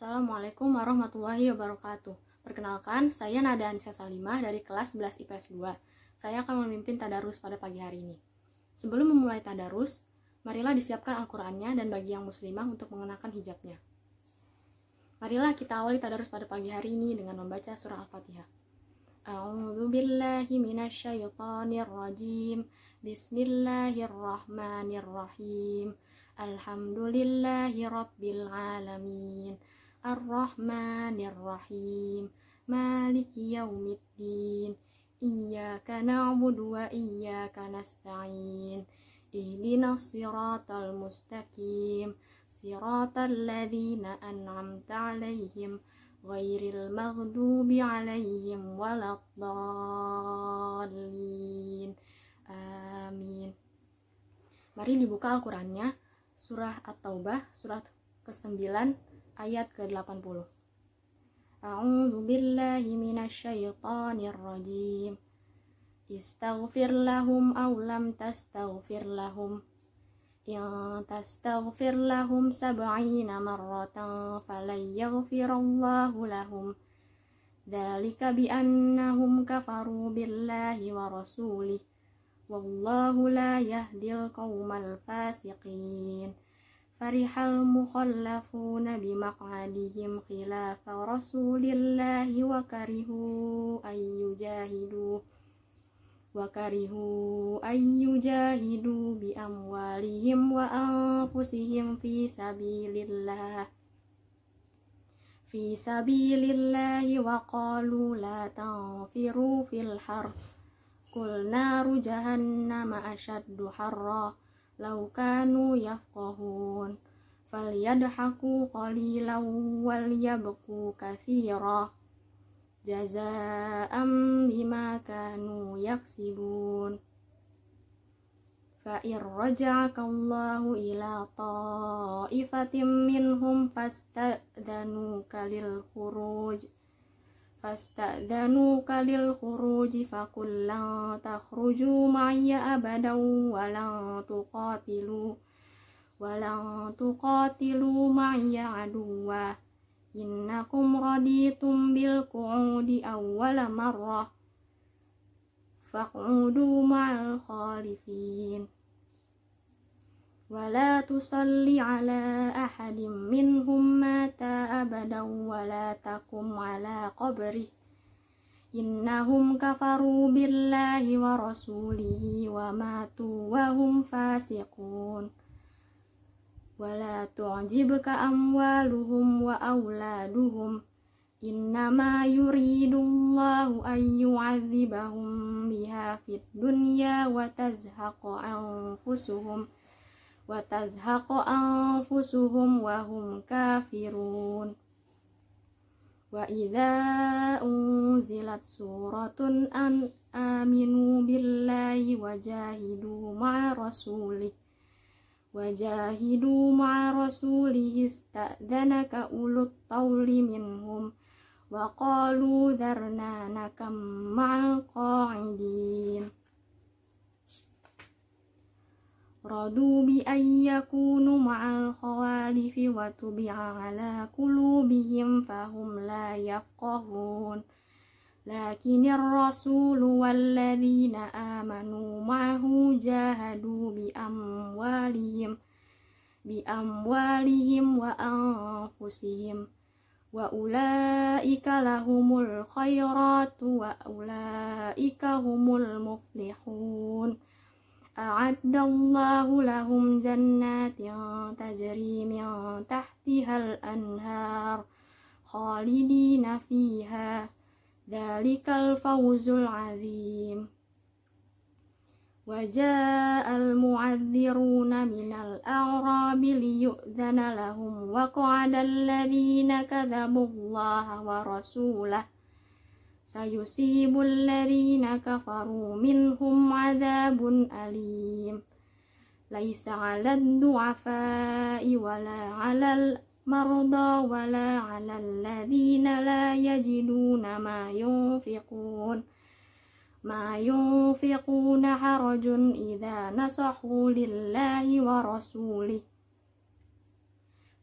Assalamualaikum warahmatullahi wabarakatuh. Perkenalkan, saya Nada Anissa Salimah dari kelas 11 IPS 2. Saya akan memimpin tadarus pada pagi hari ini. Sebelum memulai tadarus, marilah disiapkan Al-Qur'annya dan bagi yang muslimah untuk mengenakan hijabnya. Marilah kita awali tadarus pada pagi hari ini dengan membaca surah Al-Fatihah. A'udzu billahi minasyaitonir rajim. Bismillahirrahmanirrahim. Alhamdulillahi rabbil alamin. Ar-Rahmanir-Rahim. Maliki yaumiddin. Iyyaka na'budu wa iyyaka nasta'in. Ihdinas siratal mustaqim. Siratal ladzina an'amta 'alaihim ghairil maghdubi 'alaihim waladdallin. Amin. Mari dibuka Al-Qur'annya, surah At-Taubah, surat ke-9 ayat ke-80. A'udzu billahi minasyaitonir rajim. Istaghfir lahum aw lam tastaghfir lahum. In tastaghfir lahum 70 marratan falan yaghfirallahu lahum. Dzalika bi annahum kafaru billahi wa rasulih. Wallahu la yahdil qaumal fasiqin. Farihal mukhallafuna bimaq'adihim khilafa rasulillahi wa karihu ayyujahidu bi amwalihim wa anfusihim fi sabilillahi wa qalu la tanfiru fil har qul naru jahannama ashaddu harra law kanu yafqahun falyadhaku qalilan wal yabku katsira jazaa'an bima kanu yaksibun. Fa in raja'aka Allahu ila ta'ifatin minhum fasta'dhanuka lil khuruj faqul lan takhruju ma'ya abadan wa lan tuqatilu ma'ya aduwwa innakum raditum bil qu'udi awwala marrah faq'udu ma'al khalifin wa la tusalli ala ahadin minhum mata abadan wa la taqum ala qabrih innahum kafaru billahi wa rasulihi wa matu wa hum fasiqun. Wala tu'jibka amwaluhum wa auladuhum innama yuridullahu an yu'adzibahum biha fid dunya wa tazhaqa anfusuhum wa hum kafirun. Wa idza unzilat suratun an aminu billahi wajahidu ma'a rasulihi ista'dhanaka ulut tawli minhum wa qalu dharna nakam ma'al qa'idin. Radu bi ayyakunu ma'al khawalifi wa tubi'a ala qulubihim fahum la yafqahun. Lakinir rasulu walladzina amanu ma'ahu jahadu bi amwalihim wa anfusihim wa ulaika lahumul khairatu wa ulaika humul muflihun. A'addallahu lahum jannatin tajri min tahtihal anhar khalidina fiha dzalikal fawzul azim. Waja'al mu'adziruna minal a'rabi liyu'dzana lahum wa qa'adal ladzina kadzabullaha wa rasulahu sayusibul ladzina kafaru minhum 'adzabun alim. Laisa 'alad du'afa'i wala 'alal marda wala 'alal ladzina la yajiduna ma yunfiquna harajun idza nasahu lillahi wa rasulih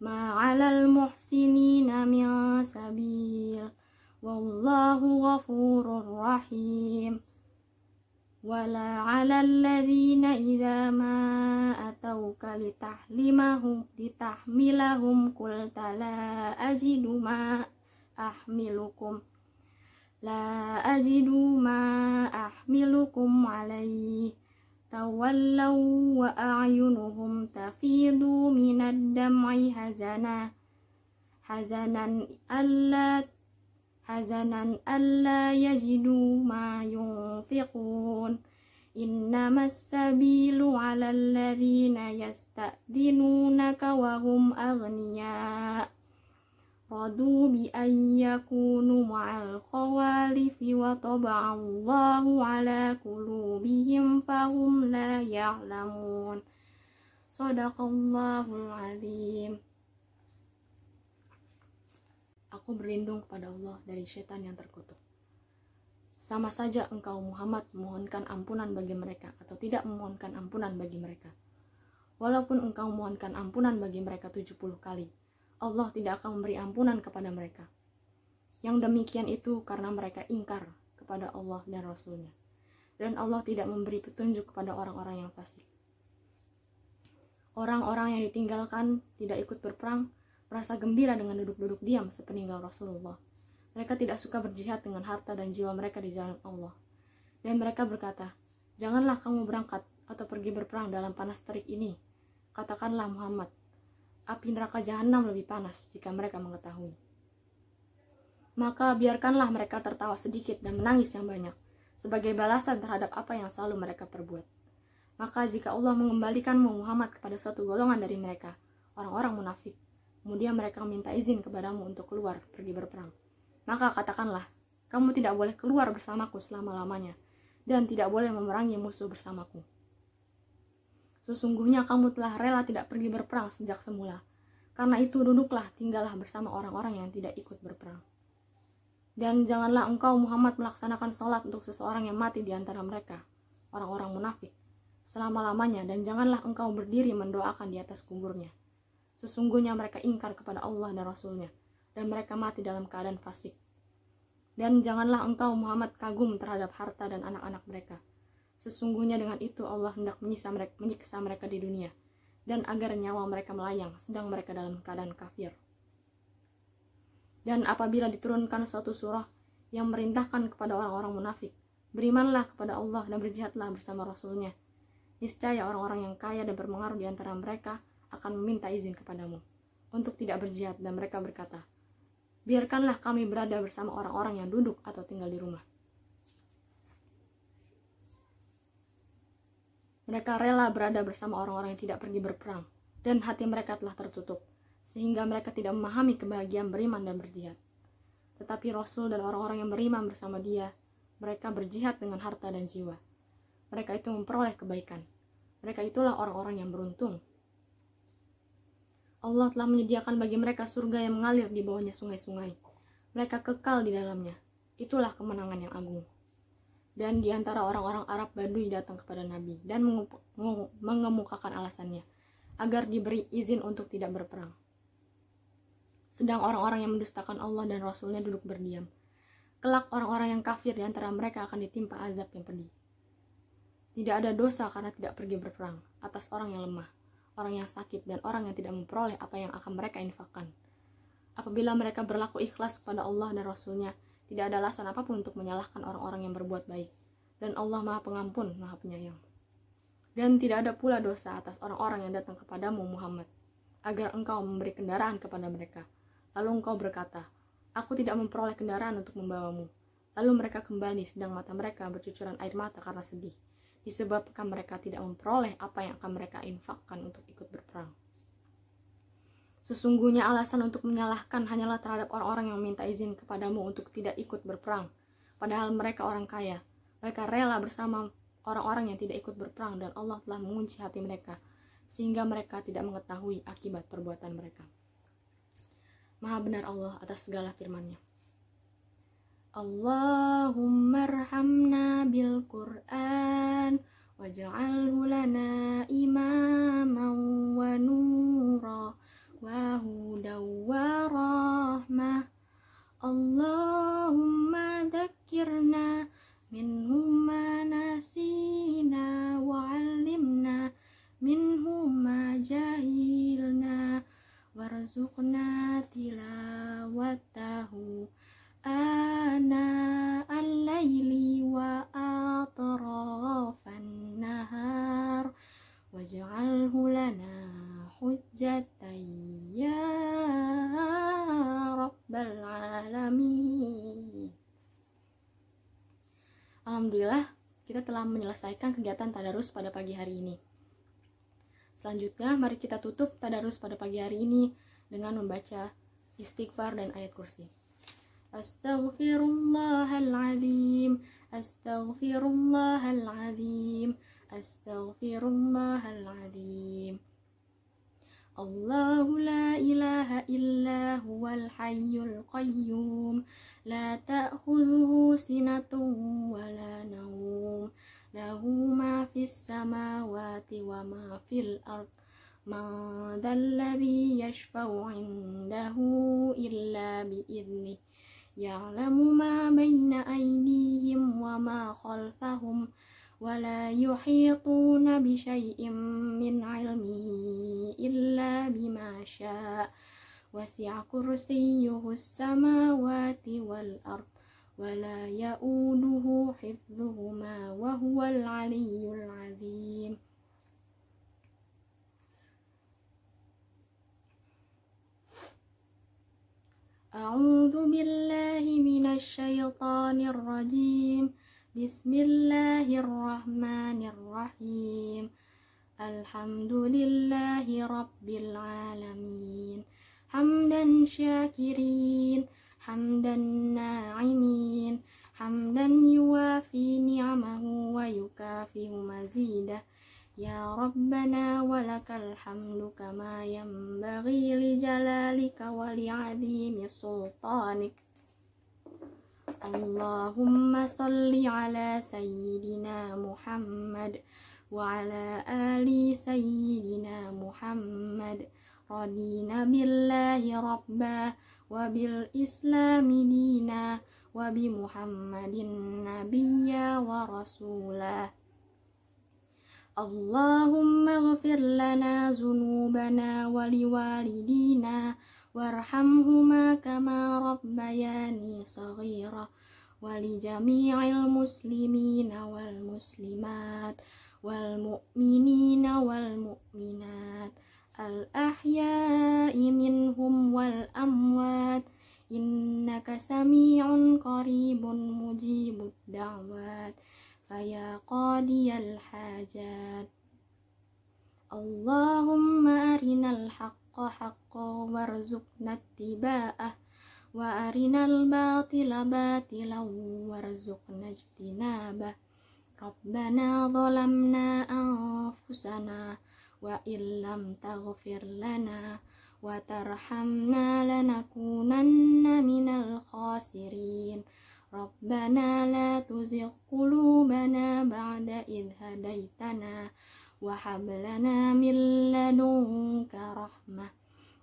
ma 'alal muhsinina min sabil wallahu ghafurur rahim. Wala 'alal ladzina idza ma atauka litahmilahum qulta la ajidu ma ahmilukum alaihi tawallaw wa a'yunuhum tafidu minad dam'i hazanan alla yajidu ma yunfiqun. Innamas sabilu 'alal ladzina yasta'dinunaka wa hum aghniya radu bi an yakunu ma'al khawalifi wa taba'allahu 'ala qulubihim fahum la ya'lamun. Shadaqallahul azim. Aku berlindung kepada Allah dari setan yang terkutuk. Sama saja engkau Muhammad memohonkan ampunan bagi mereka atau tidak memohonkan ampunan bagi mereka. Walaupun engkau memohonkan ampunan bagi mereka 70 kali, Allah tidak akan memberi ampunan kepada mereka. Yang demikian itu karena mereka ingkar kepada Allah dan Rasul-Nya. Dan Allah tidak memberi petunjuk kepada orang-orang yang fasik. Orang-orang yang ditinggalkan tidak ikut berperang merasa gembira dengan duduk-duduk diam sepeninggal Rasulullah. Mereka tidak suka berjihad dengan harta dan jiwa mereka di jalan Allah. Dan mereka berkata, janganlah kamu berangkat atau pergi berperang dalam panas terik ini. Katakanlah Muhammad, api neraka jahanam lebih panas jika mereka mengetahui. Maka biarkanlah mereka tertawa sedikit dan menangis yang banyak, sebagai balasan terhadap apa yang selalu mereka perbuat. Maka jika Allah mengembalikanmu Muhammad kepada suatu golongan dari mereka, orang-orang munafik, kemudian mereka minta izin kepadamu untuk keluar pergi berperang, maka katakanlah, kamu tidak boleh keluar bersamaku selama-lamanya, dan tidak boleh memerangi musuh bersamaku. Sesungguhnya kamu telah rela tidak pergi berperang sejak semula. Karena itu duduklah, tinggallah bersama orang-orang yang tidak ikut berperang. Dan janganlah engkau Muhammad melaksanakan sholat untuk seseorang yang mati di antara mereka, orang-orang munafik, selama-lamanya, dan janganlah engkau berdiri mendoakan di atas kuburnya. Sesungguhnya mereka ingkar kepada Allah dan Rasul-Nya, dan mereka mati dalam keadaan fasik. Dan janganlah engkau Muhammad kagum terhadap harta dan anak-anak mereka. Sesungguhnya dengan itu Allah hendak menyiksa mereka di dunia, dan agar nyawa mereka melayang sedang mereka dalam keadaan kafir. Dan apabila diturunkan suatu surah yang merintahkan kepada orang-orang munafik, berimanlah kepada Allah dan berjihadlah bersama Rasul-Nya. Niscaya orang-orang yang kaya dan berpengaruh di antara mereka akan meminta izin kepadamu untuk tidak berjihad, dan mereka berkata, biarkanlah kami berada bersama orang-orang yang duduk atau tinggal di rumah. Mereka rela berada bersama orang-orang yang tidak pergi berperang, dan hati mereka telah tertutup, sehingga mereka tidak memahami kebahagiaan beriman dan berjihad. Tetapi Rasul dan orang-orang yang beriman bersama dia, mereka berjihad dengan harta dan jiwa. Mereka itu memperoleh kebaikan. Mereka itulah orang-orang yang beruntung. Allah telah menyediakan bagi mereka surga yang mengalir di bawahnya sungai-sungai. Mereka kekal di dalamnya. Itulah kemenangan yang agung. Dan di antara orang-orang Arab Badui datang kepada Nabi dan mengemukakan alasannya agar diberi izin untuk tidak berperang. Sedang orang-orang yang mendustakan Allah dan Rasul-Nya duduk berdiam. Kelak orang-orang yang kafir di antara mereka akan ditimpa azab yang pedih. Tidak ada dosa karena tidak pergi berperang atas orang yang lemah, orang yang sakit, dan orang yang tidak memperoleh apa yang akan mereka infakkan. Apabila mereka berlaku ikhlas kepada Allah dan Rasul-Nya, tidak ada alasan apapun untuk menyalahkan orang-orang yang berbuat baik. Dan Allah Maha Pengampun, Maha Penyayang. Dan tidak ada pula dosa atas orang-orang yang datang kepadamu Muhammad, agar engkau memberi kendaraan kepada mereka. Lalu engkau berkata, aku tidak memperoleh kendaraan untuk membawamu. Lalu mereka kembali sedang mata mereka bercucuran air mata karena sedih, disebabkan mereka tidak memperoleh apa yang akan mereka infakkan untuk ikut berperang. Sesungguhnya alasan untuk menyalahkan hanyalah terhadap orang-orang yang meminta izin kepadamu untuk tidak ikut berperang, padahal mereka orang kaya. Mereka rela bersama orang-orang yang tidak ikut berperang, dan Allah telah mengunci hati mereka, sehingga mereka tidak mengetahui akibat perbuatan mereka. Maha benar Allah atas segala firman-Nya. Allahumma arhamna bil Qur'an waj'alhu lana imaman wa nura wa warzuqna tilawatahu ana al-laili wa atrafan nahar waj'alhu lana hujjatan ya rabbal alamin. Alhamdulillah, kita telah menyelesaikan kegiatan tadarus pada pagi hari ini. Selanjutnya, mari kita tutup tadarus pada pagi hari ini dengan membaca istighfar dan ayat kursi. Astaghfirullahaladzim, astaghfirullahaladzim, astaghfirullahaladzim. Allahu la ilaha illa huwal hayyul qayyum, la ta'khudhuhu sinatun wa la nawm, lahu ma fis samawati wa ma fil ard, man dzalladzi yashfa'u 'indahu illa bi'idhnih, ya'lamu ma baina aydihim wa ma khalfahum, wa la yuhituna bi syai'in min 'ilmihi illa bima syaa, wasi'a kursiyyuhu as-samawati wal ard, wa la ya'uduhu hifdhuhuma wa huwal 'aliyyul 'azim. A'udzu billahi minasy syaithanir rajim. Bismillahirrahmanirrahim. Alhamdulillahi rabbil alamin. Hamdan syakirin, hamdan na'imin, hamdan yuwafi ni'amahu wa yukafi'u mazidah. Ya Rabbana walakal hamdu kama yanbaghi li jalalika wa li'azimi sultanik. Allahumma salli ala sayyidina Muhammad wa ala ali sayyidina Muhammad. Radina billahi rabba wa bil islami dina wa bi Muhammadin nabiyya wa rasulah. Allahumma ghfir lana zunubana wa liwalidina warhamhuma kama rabbayani saghira, wa li jami'il muslimina wal muslimat wal mu'minina wal mu'minat al ahya'i minhum wal amwat, innaka sami'un qaribun mujibud da'wat, faya qadiyal hajat. Allahumma arinal haqqa haqqan warzuqna ittiba'ah, wa arinal batila batilan warzuqna ijtinabah. Rabbana zalamna anfusana wa illam taghfir lana wa tarhamna lanakunanna minal khasirin. Rabbana la tuzigh qulubana ba'da idh hadaitana wa hab lana min ladunka rahmah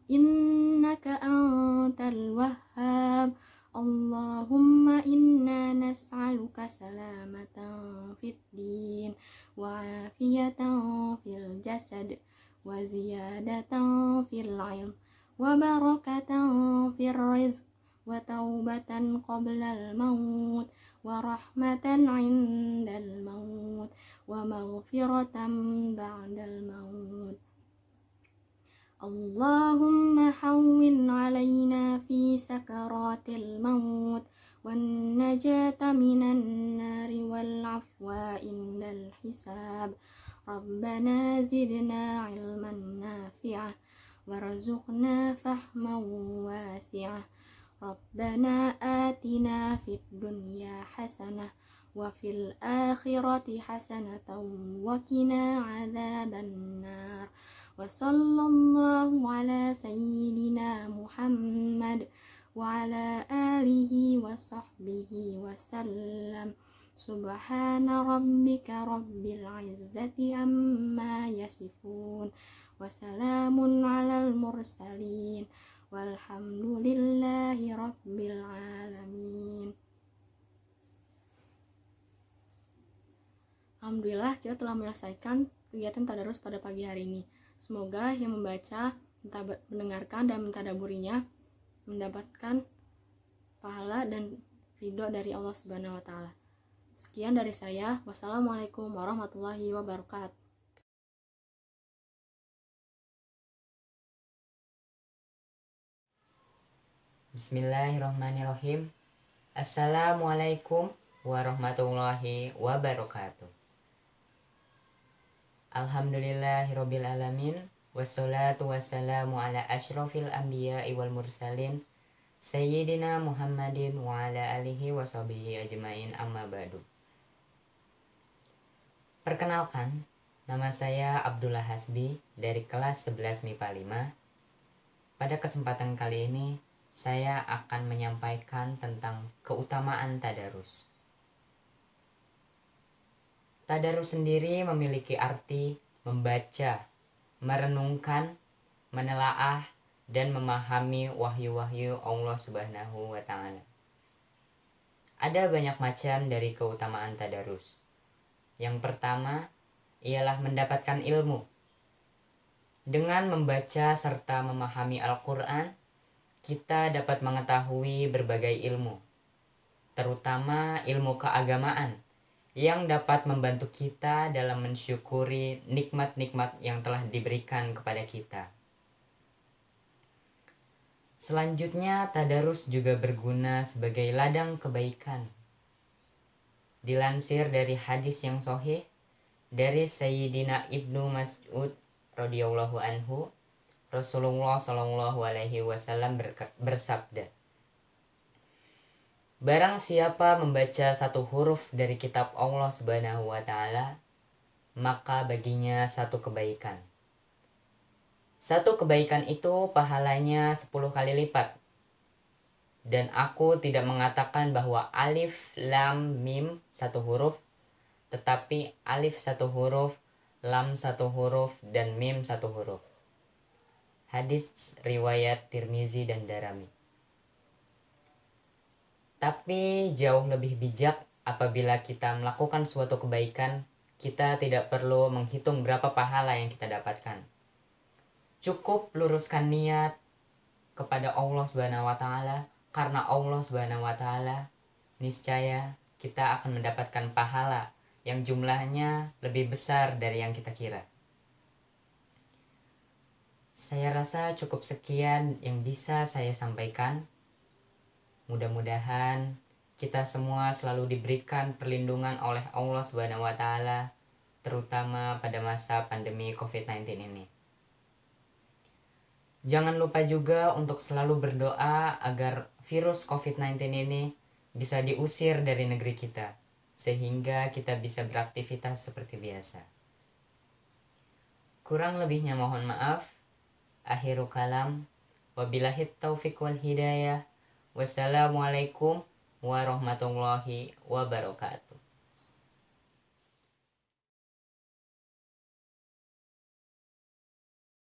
innaka antal wahhab. Allahumma inna nas'aluka salamatan fid din wa afiyatan fil jasad wa ziyadatan fil ilm wa barakatan fil rizq wa taubatan qablal maut wa rahmatan 'indal maut wa maghfiratan ba'dal maut. Allahumma hawwin 'alaina fi sakaratil maut wan najata minan nari wal afwa indal hisab. Rabbana zidna 'ilman nafi'ah warzuqna fahman wasi'ah. Rabbana atina fid dunya hasanah wa fil akhirati hasanatan wa qina adzaban nar. Wa sallallahu ala sayyidina Muhammad wa ala alihi wa sahbihi wa sallam. Subhana rabbika rabbil izzati amma yasifun wa salamun alal mursalin walhamdulillahi rabbil alamin. Alhamdulillah, kita telah menyelesaikan kegiatan tadarus pada pagi hari ini. Semoga yang membaca mendengarkan dan mentadaburinya mendapatkan pahala dan ridho dari Allah Subhanahu wa taala. Sekian dari saya. Wassalamualaikum warahmatullahi wabarakatuh. Bismillahirrahmanirrahim. Assalamualaikum warahmatullahi wabarakatuh. Alhamdulillahirabbil alamin. Wassalatu wassalamu ala asyrofil anbiya'i wal mursalin Sayyidina Muhammadin wa ala alihi wa sahbihi ajmain, amma ba'du. Perkenalkan, nama saya Abdullah Hasbi dari kelas 11 MIPA 5. Pada kesempatan kali ini, saya akan menyampaikan tentang keutamaan tadarus. Tadarus sendiri memiliki arti membaca, merenungkan, menelaah, dan memahami wahyu-wahyu Allah Subhanahu wa Ta'ala. Ada banyak macam dari keutamaan tadarus. Yang pertama ialah mendapatkan ilmu. Dengan membaca serta memahami Al-Quran, kita dapat mengetahui berbagai ilmu, terutama ilmu keagamaan, yang dapat membantu kita dalam mensyukuri nikmat-nikmat yang telah diberikan kepada kita. Selanjutnya, tadarus juga berguna sebagai ladang kebaikan. Dilansir dari hadis yang sahih dari Sayyidina Ibnu Mas'ud radhiyallahu anhu, Rasulullah Shallallahu alaihi wasallam bersabda, barang siapa membaca satu huruf dari kitab Allah Subhanahu wa Ta'ala, maka baginya satu kebaikan. Satu kebaikan itu pahalanya 10 kali lipat. Dan aku tidak mengatakan bahwa alif, lam, mim satu huruf, tetapi alif satu huruf, lam satu huruf, dan mim satu huruf. Hadis riwayat Tirmizi dan Darimi. Tapi jauh lebih bijak apabila kita melakukan suatu kebaikan, kita tidak perlu menghitung berapa pahala yang kita dapatkan. Cukup luruskan niat kepada Allah Subhanahu wa Ta'ala, karena Allah Subhanahu wa Ta'ala niscaya kita akan mendapatkan pahala yang jumlahnya lebih besar dari yang kita kira. Saya rasa cukup sekian yang bisa saya sampaikan. Mudah-mudahan kita semua selalu diberikan perlindungan oleh Allah Subhanahu wa Ta'ala, terutama pada masa pandemi COVID-19 ini. Jangan lupa juga untuk selalu berdoa agar virus COVID-19 ini bisa diusir dari negeri kita, sehingga kita bisa beraktivitas seperti biasa. Kurang lebihnya mohon maaf. Akhirul kalam, wabillahi taufiq wal hidayah. Wassalamualaikum warahmatullahi wabarakatuh.